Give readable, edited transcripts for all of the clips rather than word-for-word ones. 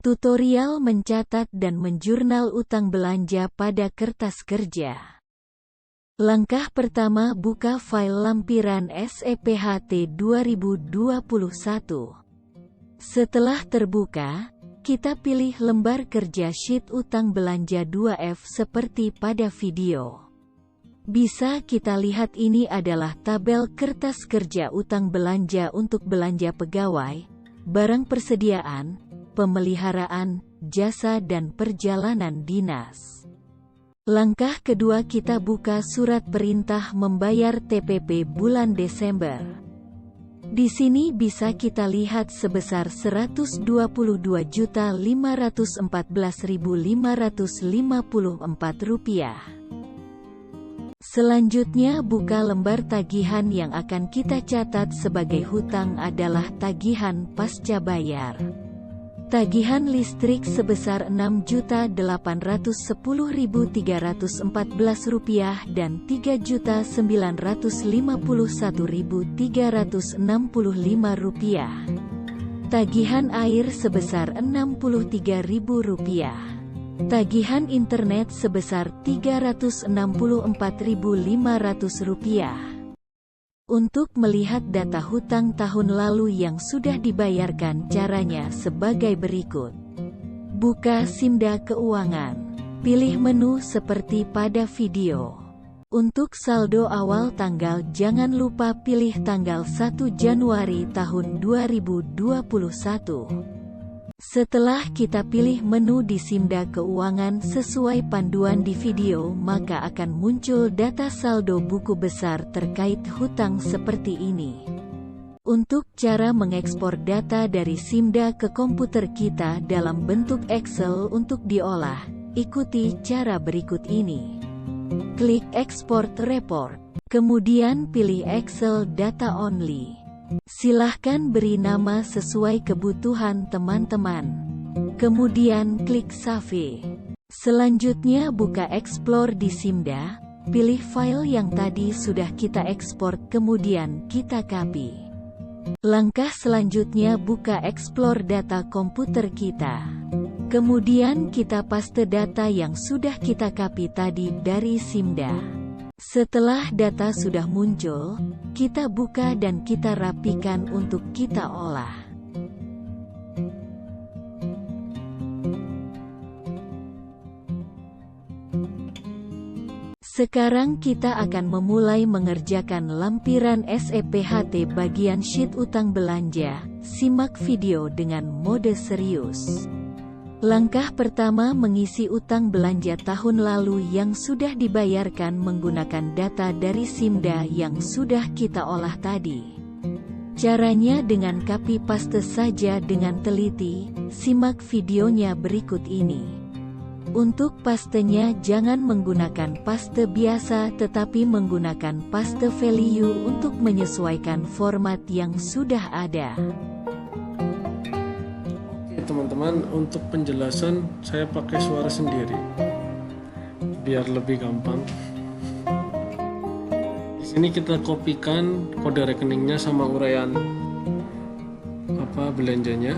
Tutorial mencatat dan menjurnal utang belanja pada kertas kerja. Langkah pertama, buka file lampiran SEPHT 2021. Setelah terbuka, kita pilih lembar kerja sheet utang belanja 2F seperti pada video. Bisa kita lihat ini adalah tabel kertas kerja utang belanja untuk belanja pegawai, barang persediaan, pemeliharaan, jasa dan perjalanan dinas. Langkah kedua, kita buka surat perintah membayar TPP bulan Desember. Di sini bisa kita lihat sebesar Rp122.514.554. Selanjutnya, buka lembar tagihan yang akan kita catat sebagai hutang adalah tagihan pasca bayar. Tagihan listrik sebesar Rp6.810.314 dan Rp3.951.365. Tagihan air sebesar Rp63.000. Tagihan internet sebesar Rp364.500. Untuk melihat data hutang tahun lalu yang sudah dibayarkan, caranya sebagai berikut. Buka Simda Keuangan. Pilih menu seperti pada video. Untuk saldo awal tanggal, jangan lupa pilih tanggal 1 Januari tahun 2021. Setelah kita pilih menu di Simda Keuangan sesuai panduan di video, maka akan muncul data saldo buku besar terkait hutang seperti ini. Untuk cara mengekspor data dari Simda ke komputer kita dalam bentuk Excel untuk diolah, ikuti cara berikut ini. Klik Export Report, kemudian pilih Excel Data Only. Silahkan beri nama sesuai kebutuhan teman-teman. Kemudian klik Save. Selanjutnya buka Explore di Simda. Pilih file yang tadi sudah kita ekspor, kemudian kita copy. Langkah selanjutnya, buka Explore data komputer kita. Kemudian kita paste data yang sudah kita copy tadi dari Simda. Setelah data sudah muncul, kita buka dan kita rapikan untuk kita olah. Sekarang kita akan memulai mengerjakan lampiran SEPHT bagian sheet utang belanja. Simak video dengan mode serius. Langkah pertama, mengisi utang belanja tahun lalu yang sudah dibayarkan menggunakan data dari Simda yang sudah kita olah tadi. Caranya dengan copy paste saja dengan teliti. Simak videonya berikut ini. Untuk pastenya jangan menggunakan paste biasa tetapi menggunakan paste value untuk menyesuaikan format yang sudah ada. Teman-teman, untuk penjelasan saya pakai suara sendiri biar lebih gampang. Di sini kita kopikan kode rekeningnya sama uraian belanjanya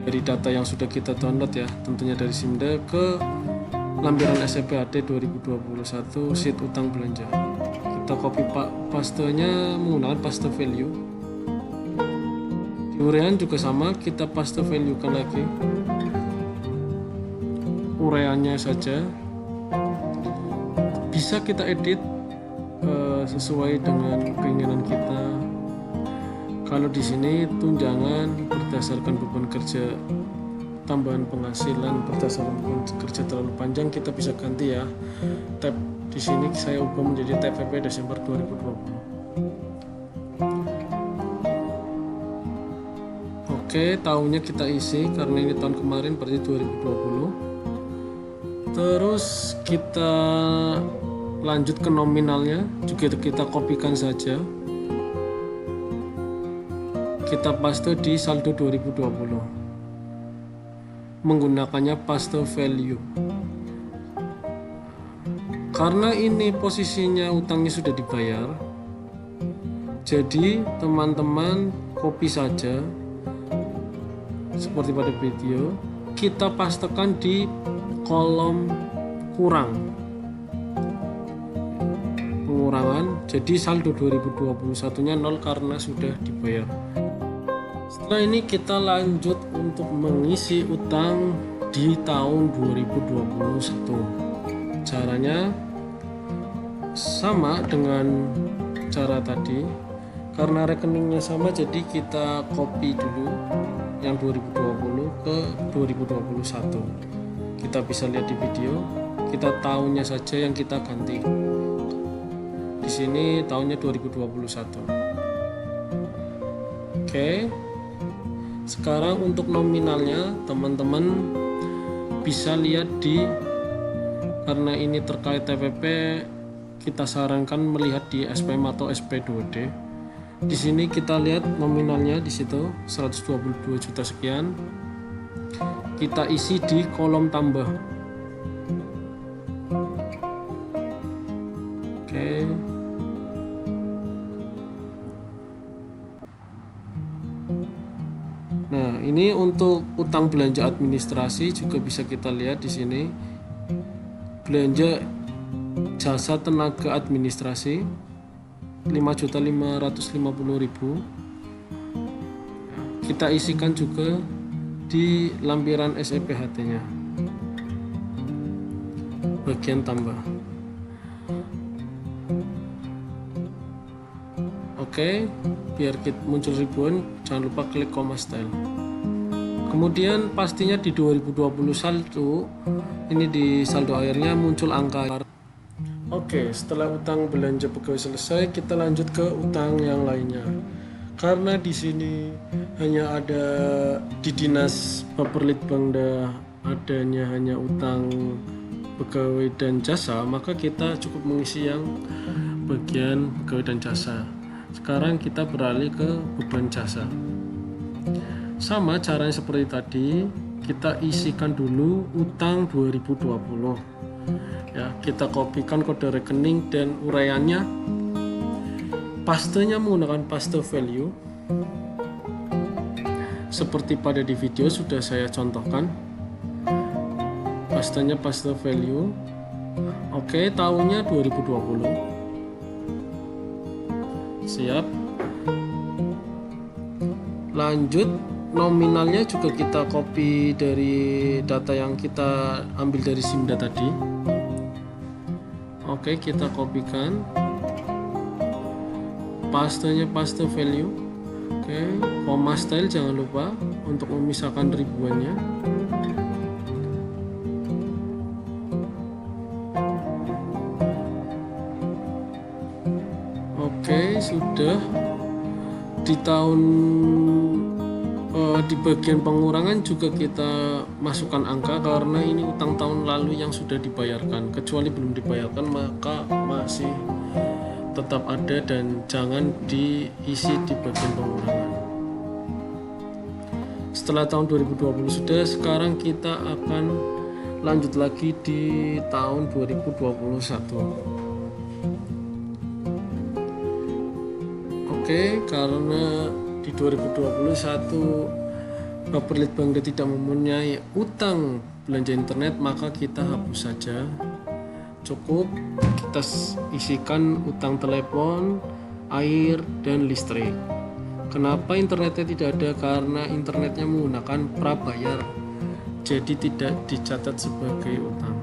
dari data yang sudah kita download ya, tentunya dari Simda, ke lampiran SEPHT 2021 sheet utang belanja. Kita copy pastenya menggunakan paste value. Uraian juga sama, kita paste value kan lagi uraiannya saja. Bisa kita edit sesuai dengan keinginan kita. Kalau di sini tunjangan berdasarkan beban kerja, tambahan penghasilan berdasarkan beban kerja terlalu panjang, kita bisa ganti ya. Tab di sini saya ubah menjadi TPP Desember 2020. Oke, tahunnya kita isi karena ini tahun kemarin berarti 2020. Terus kita lanjut ke nominalnya, juga kita kopikan saja. Kita paste di saldo 2020. Menggunakannya paste value. Karena ini posisinya utangnya sudah dibayar, jadi teman-teman copy saja seperti pada video, kita pastekan di kolom pengurangan, jadi saldo 2021 nya 0 karena sudah dibayar. Setelah ini kita lanjut untuk mengisi utang di tahun 2021. Caranya sama dengan cara tadi, karena rekeningnya sama, jadi kita copy dulu yang 2020 ke 2021. Kita bisa lihat di video, kita tahunnya saja yang kita ganti. Di sini tahunnya 2021. Oke. Sekarang untuk nominalnya teman-teman bisa lihat karena ini terkait TPP, kita sarankan melihat di SPM atau SP2D. Di sini kita lihat nominalnya di situ 122 juta sekian. Kita isi di kolom tambah. Oke. Nah, ini untuk utang belanja administrasi juga bisa kita lihat di sini. Belanja jasa tenaga administrasi 5.550.000. Kita isikan juga di lampiran SEPHT-nya. Bagian tambah. Oke, biar muncul ribuan, jangan lupa klik koma style. Kemudian pastinya di 2020 saldo, ini di saldo akhirnya muncul angka. Oke, setelah utang belanja pegawai selesai, kita lanjut ke utang yang lainnya. Karena di sini hanya ada di Dinas Baperlitbangda adanya hanya utang pegawai dan jasa, maka kita cukup mengisi yang bagian pegawai dan jasa. Sekarang kita beralih ke beban jasa. Sama caranya seperti tadi, kita isikan dulu utang 2020. Ya, kita kopikan kode rekening dan uraiannya. Pastenya menggunakan paste value. Seperti pada di video sudah saya contohkan. Pastenya paste value. Oke, tahunnya 2020. Siap. Lanjut, nominalnya juga kita copy dari data yang kita ambil dari SIMDA tadi. Oke, kita kopikan. Pastenya paste value. Oke, koma style jangan lupa untuk memisahkan ribuannya. Oke, sudah. Di bagian pengurangan juga kita masukkan angka karena ini utang tahun lalu yang sudah dibayarkan. Kecuali belum dibayarkan maka masih tetap ada dan jangan diisi di bagian pengurangan. Setelah tahun 2020 sudah, sekarang kita akan lanjut lagi di tahun 2021. Oke, karena di 2021 Baperlitbangda tidak mempunyai utang belanja internet, maka kita hapus saja. Cukup kita isikan utang telepon, air, dan listrik. Kenapa internetnya tidak ada? Karena internetnya menggunakan prabayar, jadi tidak dicatat sebagai utang.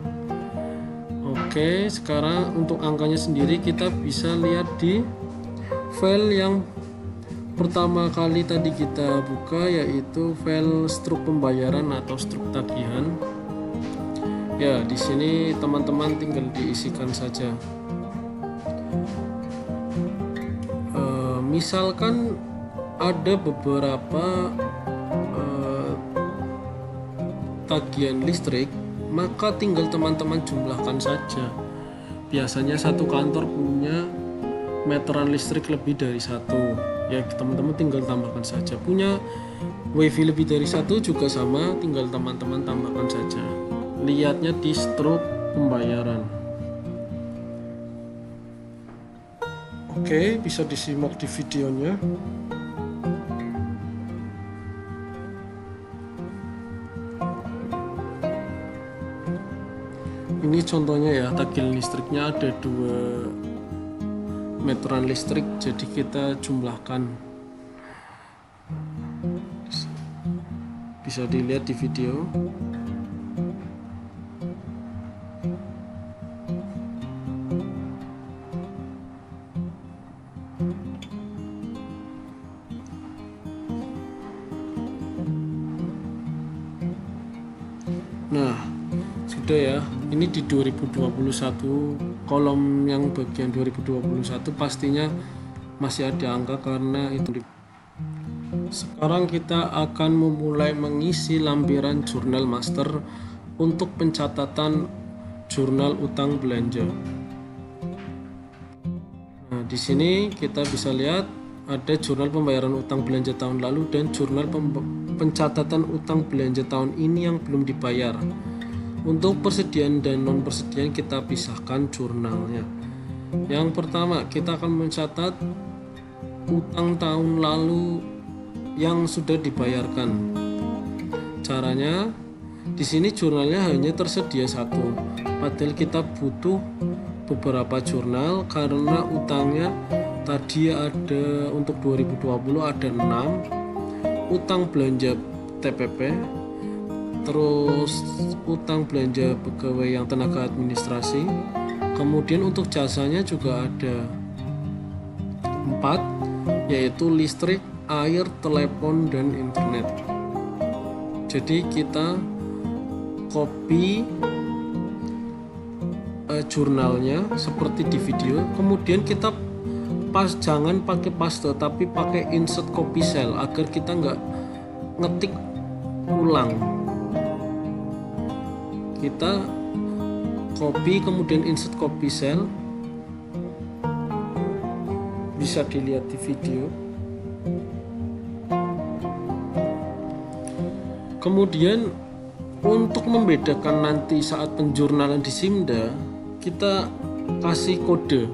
Oke, sekarang untuk angkanya sendiri kita bisa lihat di file yang pertama kali tadi kita buka, yaitu file struk pembayaran atau struk tagihan. Ya, di sini teman-teman tinggal diisikan saja. Misalkan ada beberapa tagihan listrik, maka tinggal teman-teman jumlahkan saja. Biasanya satu kantor punya meteran listrik lebih dari satu, ya teman-teman tinggal tambahkan saja. Punya wifi lebih dari satu juga sama, tinggal teman-teman tambahkan saja. Lihatnya di struk pembayaran. Oke, bisa disimak di videonya. Ini contohnya ya, tagih listriknya ada 2 meteran listrik, jadi kita jumlahkan. Bisa dilihat di video. Nah, sudah ya. Ini di 2021, kolom yang bagian 2021 pastinya masih ada angka karena itu. Sekarang kita akan memulai mengisi lampiran jurnal master untuk pencatatan jurnal utang belanja. Nah, di sini kita bisa lihat ada jurnal pembayaran utang belanja tahun lalu dan jurnal pencatatan utang belanja tahun ini yang belum dibayar. Untuk persediaan dan non persediaan kita pisahkan jurnalnya. Yang pertama, kita akan mencatat utang tahun lalu yang sudah dibayarkan. Caranya, di sini jurnalnya hanya tersedia 1, padahal kita butuh beberapa jurnal karena utangnya tadi ada untuk 2020 ada 6, utang belanja TPP, terus utang belanja pegawai yang tenaga administrasi, kemudian untuk jasanya juga ada 4, yaitu listrik, air, telepon, dan internet. Jadi kita copy jurnalnya seperti di video, kemudian kita jangan pakai paste tapi pakai insert copy cell agar kita nggak ngetik ulang. Kita copy kemudian insert copy cell, bisa dilihat di video. Kemudian untuk membedakan nanti saat penjurnalan di Simda, kita kasih kode,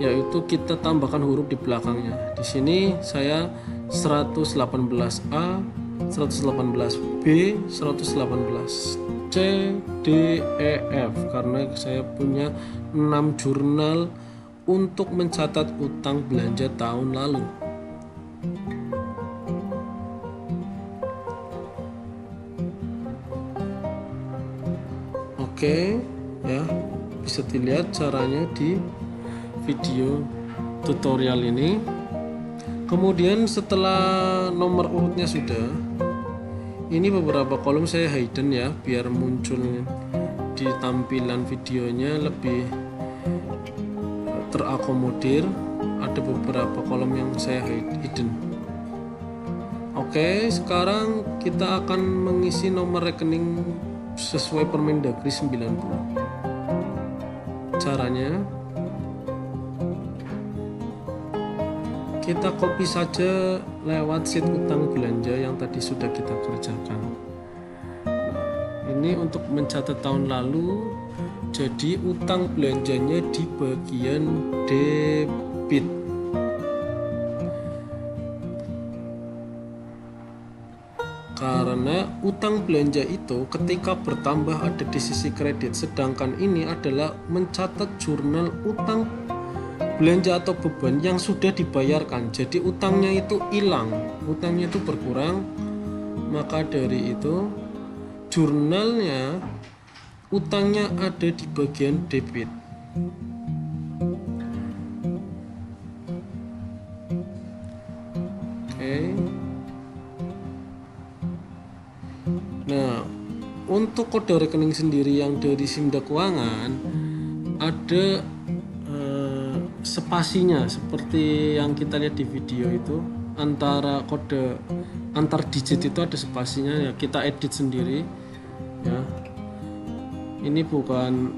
yaitu kita tambahkan huruf di belakangnya. Di sini saya 118A, 118B, 118C, D, E, F karena saya punya 6 jurnal untuk mencatat utang belanja tahun lalu. Oke, ya, bisa dilihat caranya di video tutorial ini. Kemudian setelah nomor urutnya sudah, ini beberapa kolom saya hidden ya, biar muncul di tampilan videonya lebih terakomodir. Ada beberapa kolom yang saya hidden. Oke, sekarang kita akan mengisi nomor rekening sesuai Permendagri 90. Caranya, kita copy saja lewat sheet utang belanja yang tadi sudah kita kerjakan. Ini untuk mencatat tahun lalu, jadi utang belanjanya di bagian debit. Karena utang belanja itu ketika bertambah ada di sisi kredit, sedangkan ini adalah mencatat jurnal utang belanja atau beban yang sudah dibayarkan. Jadi utangnya itu hilang, utangnya itu berkurang, maka dari itu jurnalnya utangnya ada di bagian debit. Oke. Nah, untuk kode rekening sendiri yang dari Simda Keuangan ada spasinya seperti yang kita lihat di video itu, antara kode antar digit itu ada spasinya ya, kita edit sendiri ya. Ini bukan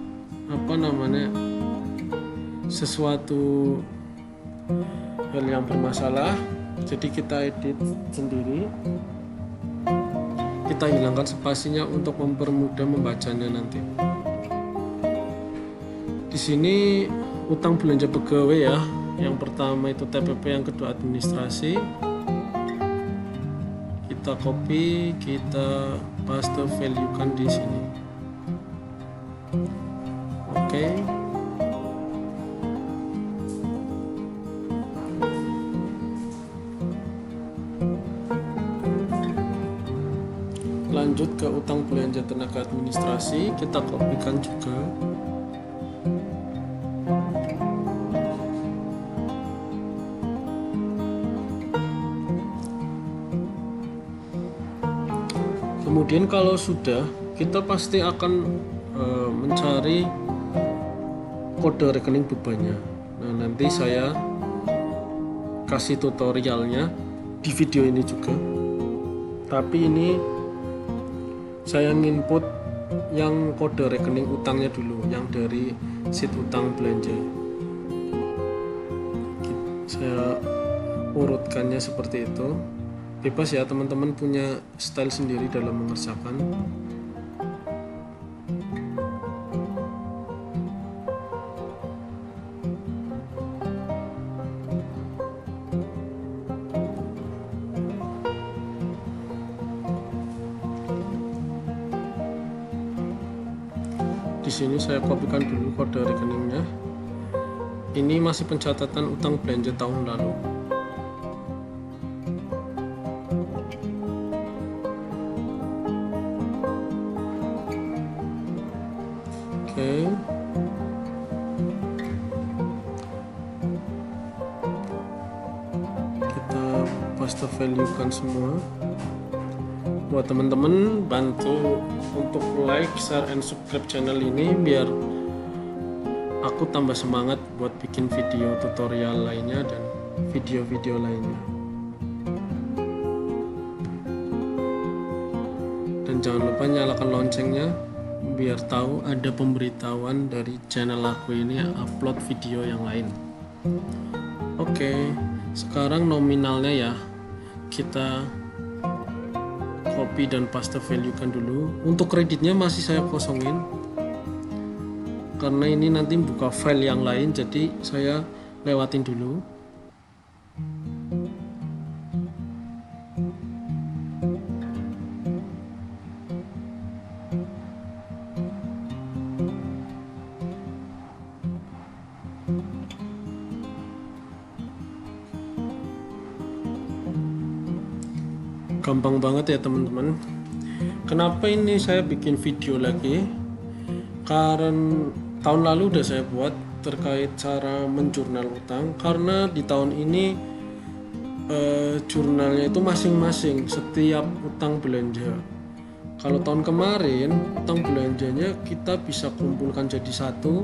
sesuatu hal yang bermasalah, jadi kita edit sendiri. Kita hilangkan spasinya untuk mempermudah membacanya nanti. Di sini utang belanja pegawai ya. Yang pertama itu TPP, yang kedua administrasi. Kita copy, kita paste, value kan di sini. Lanjut ke utang belanja tenaga administrasi, kita kopikan juga. Kemudian kalau sudah, kita pasti akan mencari kode rekening bebannya. Nah, nanti saya kasih tutorialnya di video ini juga. Tapi ini saya nginput yang kode rekening utangnya dulu, yang dari sheet utang belanja. Saya urutkannya seperti itu. Bebas ya, teman-teman punya style sendiri dalam mengerjakan. Di sini saya kopikan dulu kode rekeningnya. Ini masih pencatatan utang belanja tahun lalu. Oke. Kita paste value kan semua. Buat teman-teman, bantu untuk like, share, and subscribe channel ini biar aku tambah semangat buat bikin video tutorial lainnya dan video-video lainnya. Dan jangan lupa nyalakan loncengnya biar tahu ada pemberitahuan dari channel aku ini upload video yang lain. Oke, sekarang nominalnya ya kita copy dan paste value kan dulu. Untuk kreditnya masih saya kosongin karena ini nanti buka file yang lain, jadi saya lewatin dulu. Gampang banget ya teman-teman. Kenapa ini saya bikin video lagi? Karena tahun lalu udah saya buat terkait cara menjurnal utang, karena di tahun ini jurnalnya itu masing-masing setiap utang belanja. Kalau tahun kemarin utang belanjanya kita bisa kumpulkan jadi satu,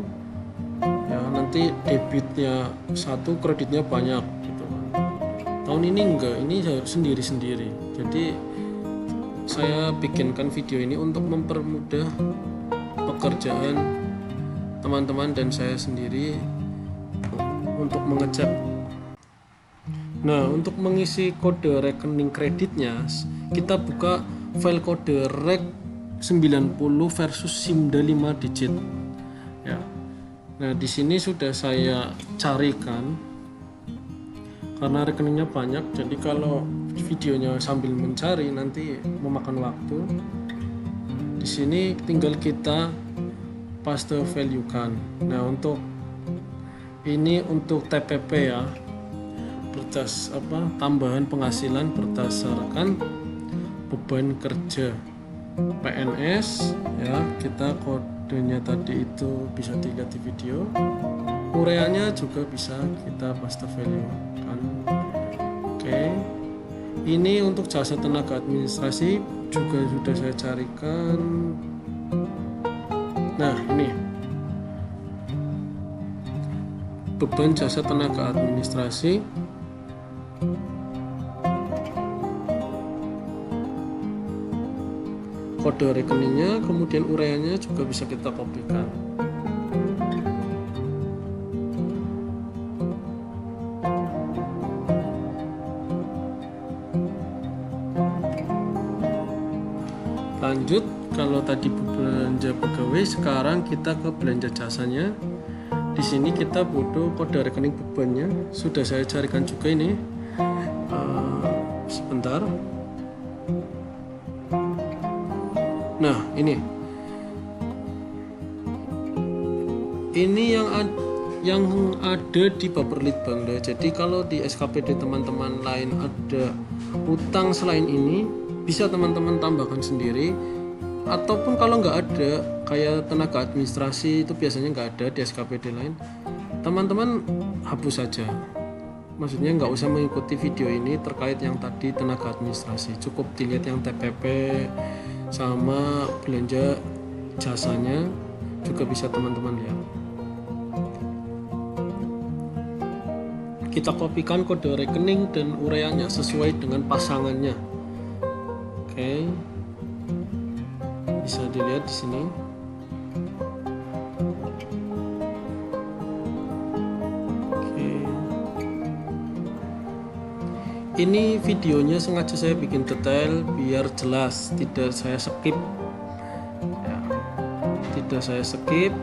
ya nanti debitnya satu, kreditnya banyak gitu. Tahun ini enggak, ini sendiri-sendiri. Jadi saya bikinkan video ini untuk mempermudah pekerjaan teman-teman dan saya sendiri untuk mengecek. Nah, untuk mengisi kode rekening kreditnya, kita buka file kode rek 90 versus SIMDA 5 digit. Ya. Nah, di sini sudah saya carikan. Karena rekeningnya banyak, jadi kalau videonya sambil mencari nanti memakan waktu. Di sini tinggal kita paste value kan. Nah, untuk ini untuk TPP ya, tambahan penghasilan berdasarkan beban kerja PNS ya. Kita kodenya tadi itu bisa dilihat di video. Ureanya juga bisa kita paste value kan. Oke. Ini untuk jasa tenaga administrasi juga sudah saya carikan. Nah, ini beban jasa tenaga administrasi. Kode rekeningnya, kemudian ureanya juga bisa kita kopikan. Lanjut, kalau tadi belanja pegawai, sekarang kita ke belanja jasanya. Di sini kita butuh kode rekening bebannya. Sudah saya carikan juga ini. Sebentar. Nah, ini yang ada di Baperlit Bangda. Jadi kalau di SKPD teman-teman lain ada utang selain ini, bisa teman-teman tambahkan sendiri, ataupun kalau nggak ada kayak tenaga administrasi itu biasanya nggak ada di SKPD lain, teman-teman hapus saja. Maksudnya nggak usah mengikuti video ini terkait yang tadi tenaga administrasi, cukup dilihat yang TPP sama belanja jasanya juga bisa teman-teman lihat. Kita kopikan kode rekening dan uraiannya sesuai dengan pasangannya. Oke, bisa dilihat di sini. Ini videonya sengaja saya bikin detail biar jelas, tidak saya skip ya, tidak saya skip,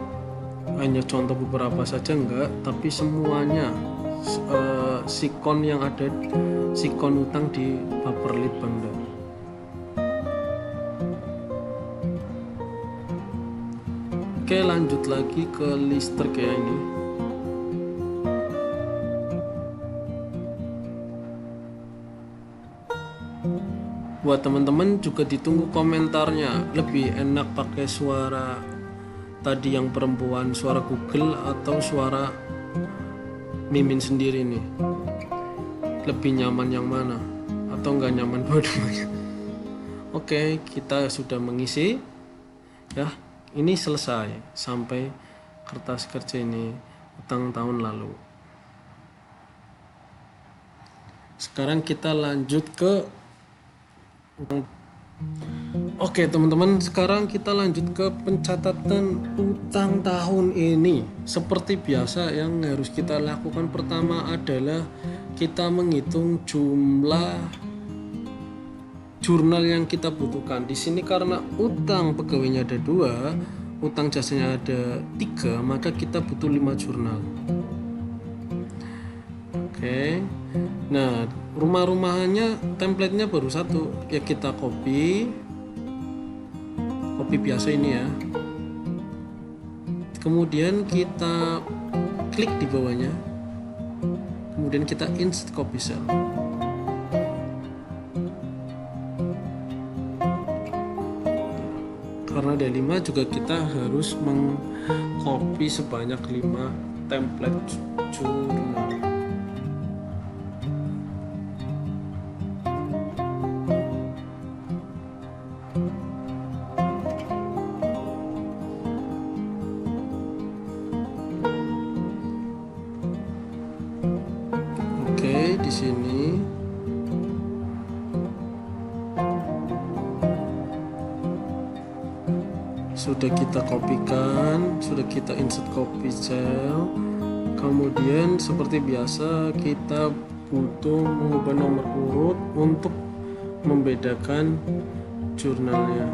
hanya contoh beberapa saja enggak, tapi semuanya sikon yang ada, sikon utang di Paperlead Bangda. Oke, lanjut lagi ke listrik ya ini. Buat teman-teman juga ditunggu komentarnya, lebih enak pakai suara tadi yang perempuan, suara Google atau suara Mimin sendiri nih, lebih nyaman yang mana, atau nggak nyaman dua-duanya. Oke, kita sudah mengisi ya, ini selesai sampai kertas kerja ini utang tahun lalu. Sekarang kita lanjut ke Oke teman-teman, sekarang kita lanjut ke pencatatan utang tahun ini. Seperti biasa yang harus kita lakukan pertama adalah kita menghitung jumlah jurnal yang kita butuhkan. Di sini karena utang pegawainya ada 2, utang jasanya ada 3, maka kita butuh 5 jurnal. Oke. Nah, rumah-rumahannya template-nya baru 1, ya kita copy biasa ini ya, kemudian kita klik di bawahnya, kemudian kita insert copy cell. Karena ada 5 juga kita harus mengcopy sebanyak 5 template jurnal. Di sini sudah kita kopikan, sudah kita insert copy cell. Kemudian seperti biasa kita butuh mengubah nomor urut untuk membedakan jurnalnya.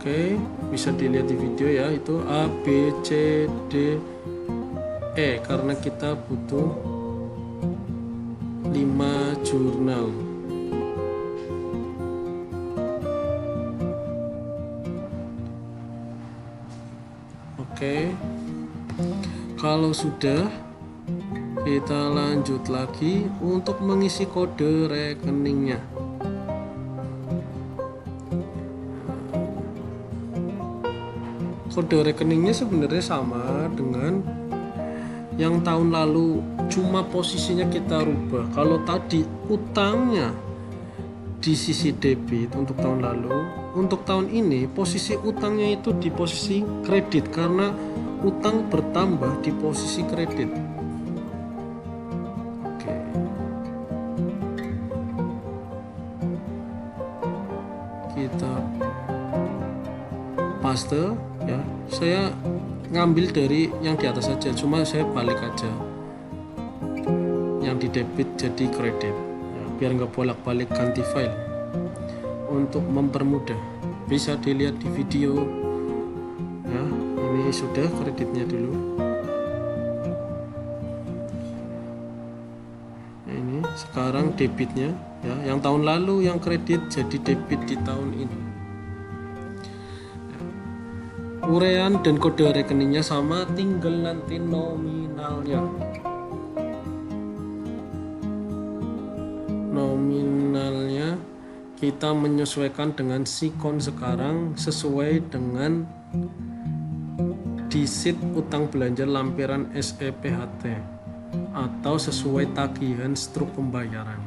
Oke, bisa dilihat di video ya, itu A, B, C, D, E karena kita butuh 5 jurnal. Oke, kalau sudah, kita lanjut lagi untuk mengisi kode rekeningnya. Kode rekeningnya sebenarnya sama dengan yang tahun lalu, cuma posisinya kita rubah. Kalau tadi utangnya di sisi debit untuk tahun lalu, untuk tahun ini posisi utangnya itu di posisi kredit karena utang bertambah di posisi kredit. Oke. Kita paste ya, saya ngambil dari yang di atas saja, cuma saya balik aja yang di debit jadi kredit ya, biar nggak bolak-balik ganti file. Untuk mempermudah bisa dilihat di video ya, ini sudah kreditnya dulu. Nah, ini sekarang debitnya ya, yang tahun lalu yang kredit jadi debit di tahun ini. Uraian dan kode rekeningnya sama, tinggal nanti nominal. nominalnya. Nominalnya kita menyesuaikan dengan sikon sekarang sesuai dengan disit utang belanja lampiran SEPHT atau sesuai tagihan struk pembayaran.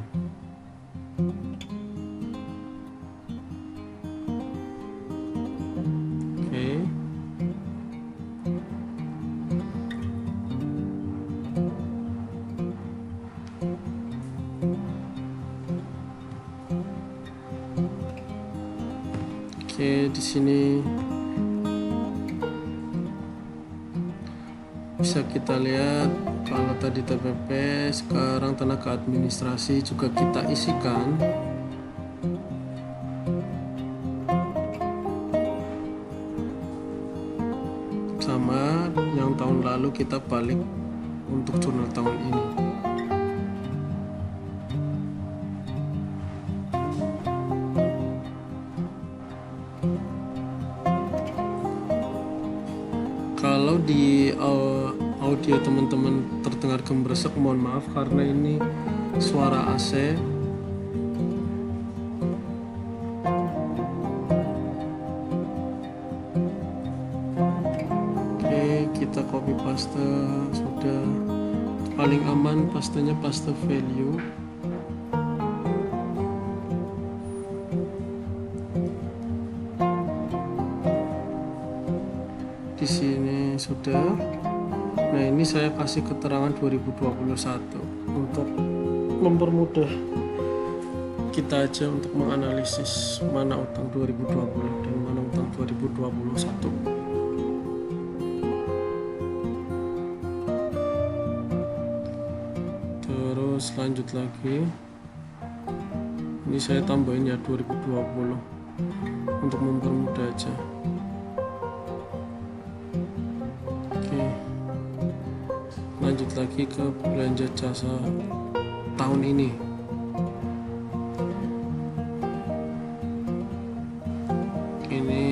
Oke, di sini bisa kita lihat kalau tadi TPP, sekarang tenaga administrasi juga kita isikan. Sama yang tahun lalu kita balik untuk jurnal tahun ini. Kalau di audio teman-teman terdengar gemeresek, mohon maaf karena ini suara AC. Oke, kita copy paste. Sudah paling aman pastenya paste value. Di sini sudah. Nah, ini saya kasih keterangan 2021 untuk mempermudah kita aja untuk menganalisis mana utang 2020 dan mana utang 2021. Terus lanjut lagi. Ini saya tambahin ya 2020 untuk mempermudah aja. Lanjut lagi ke belanja jasa tahun ini. Ini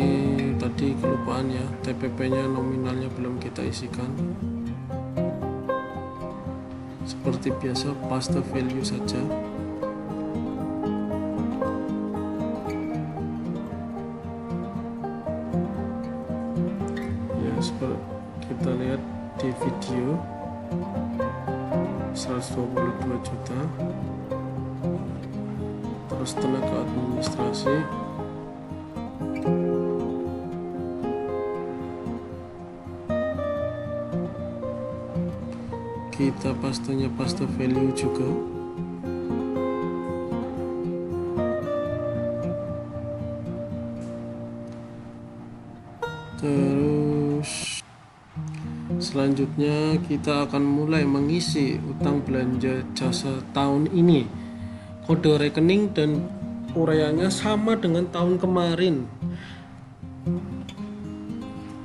tadi kelupaan ya, TPP-nya nominalnya belum kita isikan. Seperti biasa paste value saja. Ya, seperti kita lihat di video 122 juta. Terus tenaga administrasi kita pastenya paste value juga. Terus selanjutnya kita akan mulai mengisi utang belanja jasa tahun ini. Kode rekening dan uraiannya sama dengan tahun kemarin.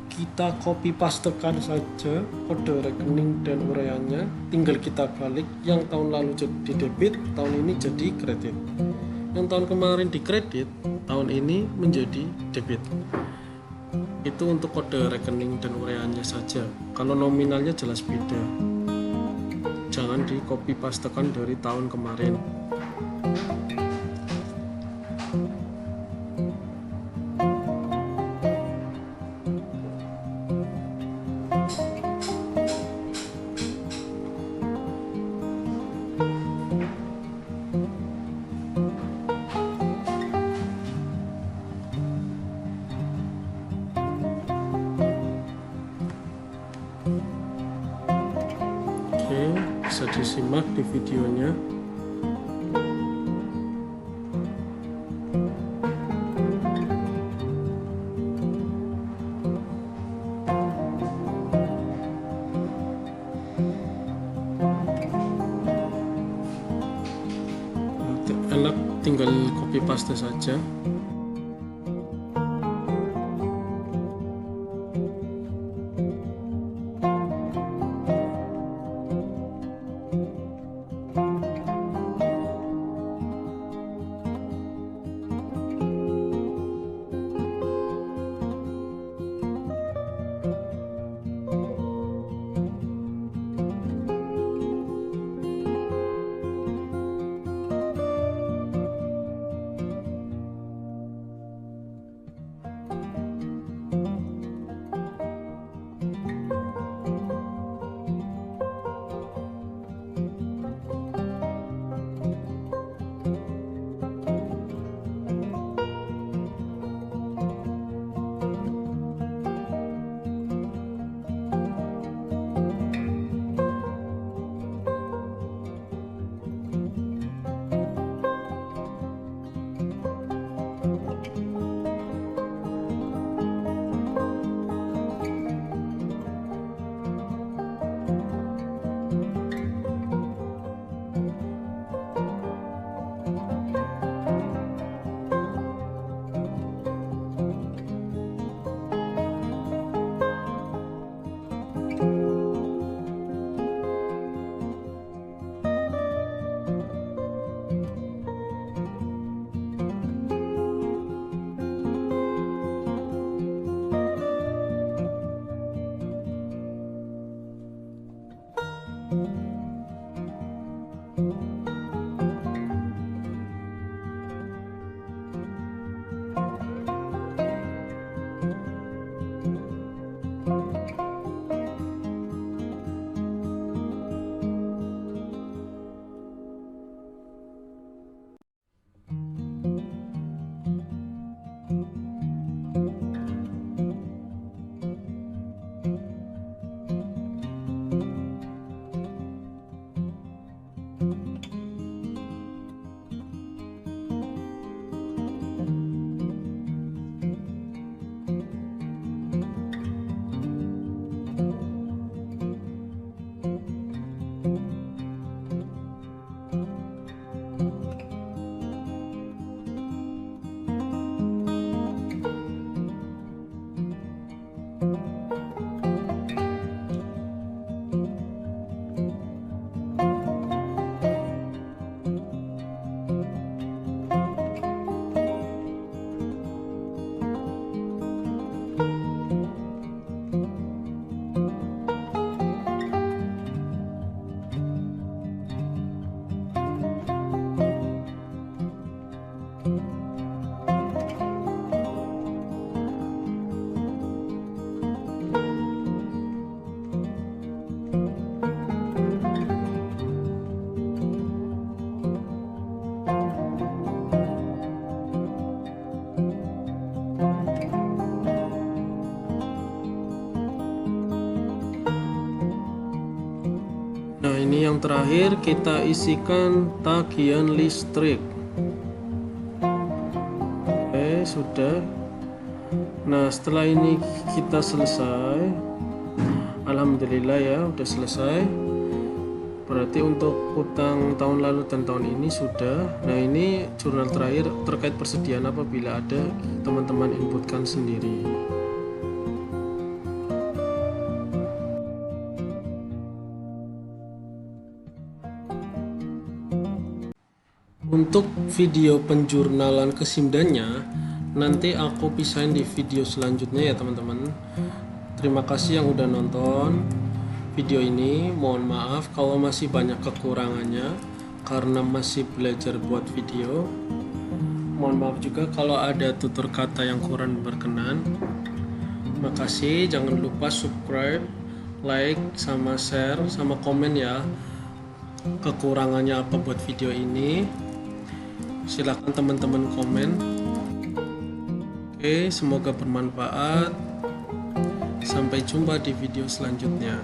Kita copy pastekan saja kode rekening dan uraiannya, tinggal kita balik. Yang tahun lalu jadi debit, tahun ini jadi kredit. Yang tahun kemarin di kredit, tahun ini menjadi debit. Itu untuk kode rekening dan uraiannya saja. Kalau nominalnya jelas beda. Jangan di copy pastekan dari tahun kemarin. Oke, bisa disimak di videonya. Enak, tinggal copy paste saja. Nah, ini yang terakhir kita isikan tagihan listrik. Oke, sudah. Nah, setelah ini kita selesai. Alhamdulillah ya, udah selesai. Berarti untuk utang tahun lalu dan tahun ini sudah. Nah, ini jurnal terakhir terkait persediaan apabila ada, teman-teman inputkan sendiri. Untuk video penjurnalan kesimdannya nanti aku pisahin di video selanjutnya ya teman-teman. Terima kasih yang udah nonton video ini. Mohon maaf kalau masih banyak kekurangannya karena masih belajar buat video. Mohon maaf juga kalau ada tutur kata yang kurang berkenan. Makasih, jangan lupa subscribe, like, sama share, sama komen ya kekurangannya apa buat video ini. Silakan teman-teman komen. Oke, semoga bermanfaat. Sampai jumpa di video selanjutnya.